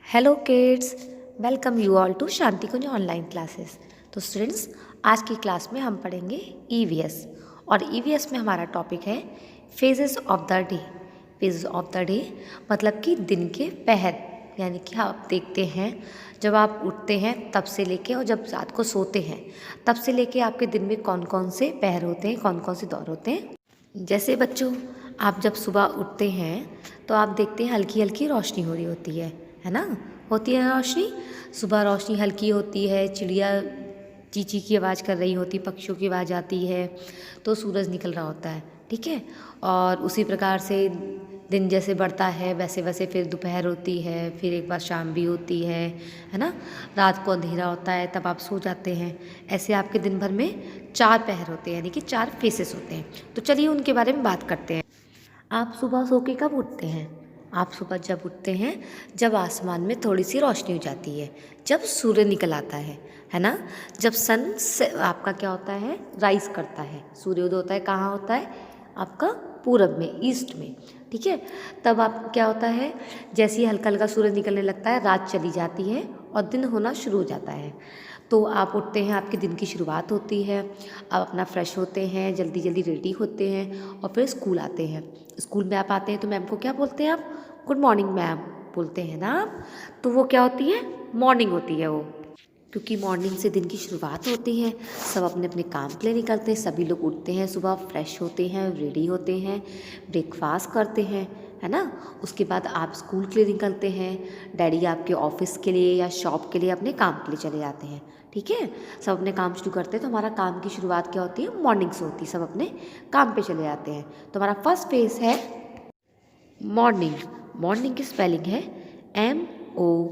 Hello kids, welcome you all to Shanti Kunj online classes. तो students, आज की class में हम पढ़ेंगे ईवीएस और ईवीएस में हमारा टॉपिक है phases of the day. Phases of the day मतलब कि दिन के पहर, यानी कि आप देखते हैं जब आप उठते हैं तब से लेके और जब रात को सोते हैं तब से लेके आपके दिन में कौन कौन से पहर होते हैं, कौन कौन से दौर होते हैं। जैसे बच्चों, आप जब सुबह उठते हैं तो आप देखते हैं हल्की हल्की रोशनी हो रही होती है ना। होती है रोशनी, सुबह रोशनी हल्की होती है, चिड़िया चींची की आवाज़ कर रही होती, पक्षियों की आवाज़ आती है, तो सूरज निकल रहा होता है, ठीक है। और उसी प्रकार से दिन जैसे बढ़ता है वैसे वैसे फिर दोपहर होती है, फिर एक बार शाम भी होती है ना। रात को अंधेरा होता है, तब आप सो जाते हैं। ऐसे आपके दिन भर में 4 पहर होते हैं, यानी कि 4 फेसेस होते हैं। तो चलिए उनके बारे में बात करते हैं। आप सुबह सो के कब उठते हैं? आप सुबह जब उठते हैं जब आसमान में थोड़ी सी रोशनी हो जाती है, जब सूर्य निकल आता है ना। जब सन से आपका क्या होता है, राइज करता है, सूर्योदय होता है, कहाँ होता है आपका, पूरब में, ईस्ट में, ठीक है। तब आप क्या होता है, जैसे ही हल्का हल्का सूरज निकलने लगता है रात चली जाती है और दिन होना शुरू हो जाता है। तो आप उठते हैं, आपके दिन की शुरुआत होती है, आप अपना फ्रेश होते हैं, जल्दी जल्दी रेडी होते हैं और फिर स्कूल आते हैं। स्कूल में आप आते हैं तो मैम को क्या बोलते हैं आप, गुड मॉर्निंग मैम बोलते हैं ना आप। तो वो क्या होती है, मॉर्निंग होती है वो, क्योंकि मॉर्निंग से दिन की शुरुआत होती है। सब अपने अपने काम के लिए निकलते हैं, सभी लोग उठते हैं सुबह, फ्रेश होते हैं, रेडी होते हैं, ब्रेकफास्ट करते हैं, है ना। उसके बाद आप स्कूल के लिए निकलते हैं, डैडी आपके ऑफिस के लिए या शॉप के लिए अपने काम के लिए चले जाते हैं, ठीक है। सब अपने काम शुरू करते हैं। तो हमारा काम की शुरुआत क्या होती है, मॉर्निंग से होती है, सब अपने काम पे चले जाते हैं। तो हमारा फर्स्ट फेज है मॉर्निंग। मॉर्निंग की स्पेलिंग है MORNING,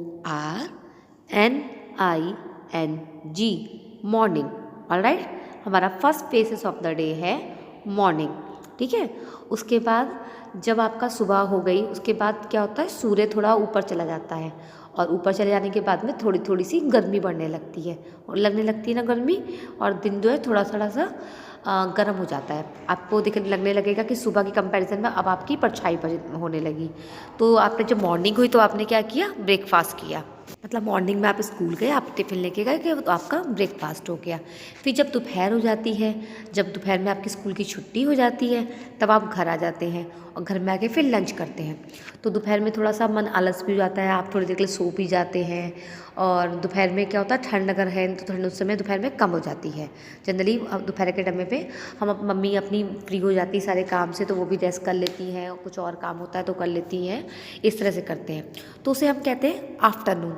मॉर्निंग। ऑलराइट, हमारा first faces of the day है मॉर्निंग, ठीक है। उसके बाद जब आपका सुबह हो गई, उसके बाद क्या होता है, सूर्य थोड़ा ऊपर चला जाता है और ऊपर चले जाने के बाद में थोड़ी थोड़ी सी गर्मी बढ़ने लगती है, और लगने लगती है ना गर्मी, और दिन जो है थोड़ा थोड़ा सा गर्म हो जाता है। आपको दिखने लगने लगेगा कि सुबह की कंपैरिजन में अब आपकी परछाई होने लगी। तो आपने जब मॉर्निंग हुई तो आपने क्या किया, ब्रेकफास्ट किया। मतलब मॉर्निंग में आप स्कूल गए, आप टिफ़िन लेके गए कि तो आपका ब्रेकफास्ट हो गया। फिर जब दोपहर हो जाती है, जब दोपहर में आपकी स्कूल की छुट्टी हो जाती है, तब आप घर आ जाते हैं और घर में आके फिर लंच करते हैं। तो दोपहर में थोड़ा सा मन आलस भी हो जाता है, आप थोड़ी देर के लिए सो भी जाते हैं। और दोपहर में क्या होता है, ठंड अगर है तो ठंड उस समय दोपहर में कम हो जाती है। जनरली दोपहर के टाइम पे मम्मी अपनी फ्री हो जाती है सारे काम से, तो वो भी रेस्ट कर लेती हैं, और कुछ और काम होता है तो कर लेती हैं। इस तरह से करते हैं। तो उसे हम कहते हैं आफ्टरनून,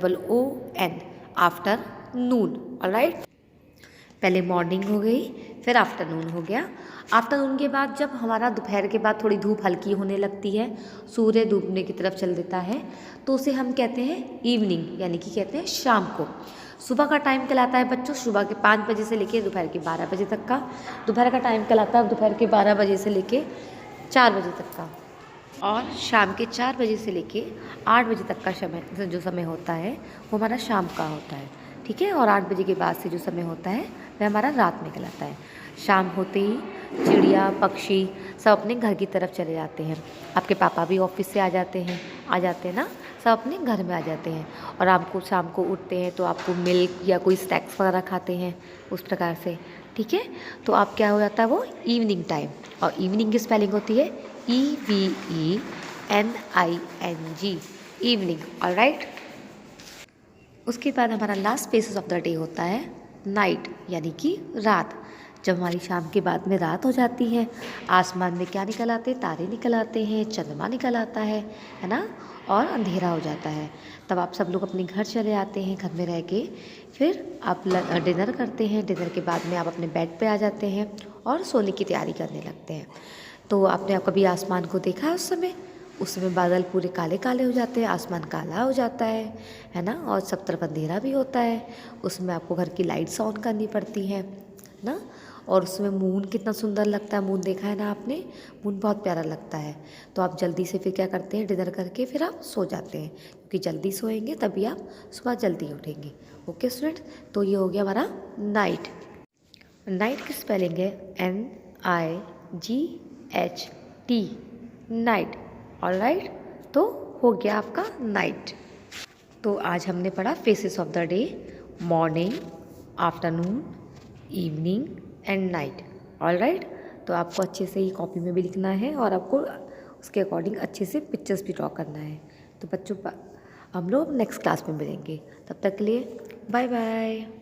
AFTERNOON, आफ्टरनून। ऑलराइट, पहले मॉर्निंग हो गई, फिर आफ्टरनून हो गया। आफ्टरनून के बाद जब हमारा दोपहर के बाद थोड़ी धूप हल्की होने लगती है, सूर्य डूबने की तरफ चल देता है, तो उसे हम कहते हैं इवनिंग, यानी कि कहते हैं शाम को। सुबह का टाइम कहलाता है बच्चों, सुबह के 5 बजे से लेकर दोपहर के 12 बजे तक का। दोपहर का टाइम कहलाता है दोपहर के 12 बजे से लेकर 4 बजे तक का। और शाम के 4 बजे से लेके 8 बजे तक का समय, जो समय होता है वो हमारा शाम का होता है, ठीक है। और 8 बजे के बाद से जो समय होता है वह हमारा रात में कहलाता है। शाम होते ही चिड़िया पक्षी सब अपने घर की तरफ चले जाते हैं। आपके पापा भी ऑफिस से आ जाते हैं ना, सब अपने घर में आ जाते हैं। और आपको शाम को उठते हैं तो आपको मिल्क या कोई स्नैक्स वगैरह खाते हैं, उस प्रकार से, ठीक है। तो आप क्या हो जाता है, वो इवनिंग टाइम। और इवनिंग की स्पेलिंग होती है EVENING, इवनिंग। ऑलराइट, उसके बाद हमारा last faces of the day होता है नाइट, यानी कि रात। जब हमारी शाम के बाद में रात हो जाती है, आसमान में क्या निकल आते हैं, तारे निकल आते हैं, चंद्रमा निकल आता है ना, और अंधेरा हो जाता है। तब आप सब लोग अपने घर चले आते हैं, घर में रह के फिर आप डिनर करते हैं। डिनर के बाद में आप अपने बेड पे आ जाते हैं और सोने की तैयारी करने लगते हैं। तो आपने कभी आसमान को देखा है उस समय बादल पूरे काले काले हो जाते हैं, आसमान काला हो जाता है ना, और सब तरफ अंधेरा भी होता है। उसमें आपको घर की लाइट्स ऑन करनी पड़ती है ना। और उसमें मून कितना सुंदर लगता है, मून देखा है ना आपने, मून बहुत प्यारा लगता है। तो आप जल्दी से फिर क्या करते हैं, डिनर करके फिर आप सो जाते हैं, क्योंकि जल्दी सोएंगे तभी आप सुबह जल्दी उठेंगे। ओके स्टूडेंट, तो ये हो गया हमारा नाइट। नाइट की स्पेलिंग है NIGHT, नाइट। ऑलराइट, तो हो गया आपका नाइट। तो आज हमने पढ़ा faces of the day, morning, afternoon, evening and night. Alright, तो आपको अच्छे से ही कॉपी में भी लिखना है और आपको उसके अकॉर्डिंग अच्छे से पिक्चर्स भी ड्रॉ करना है। तो बच्चों हम लोग नेक्स्ट क्लास में मिलेंगे, तब तक के लिए बाय बाय।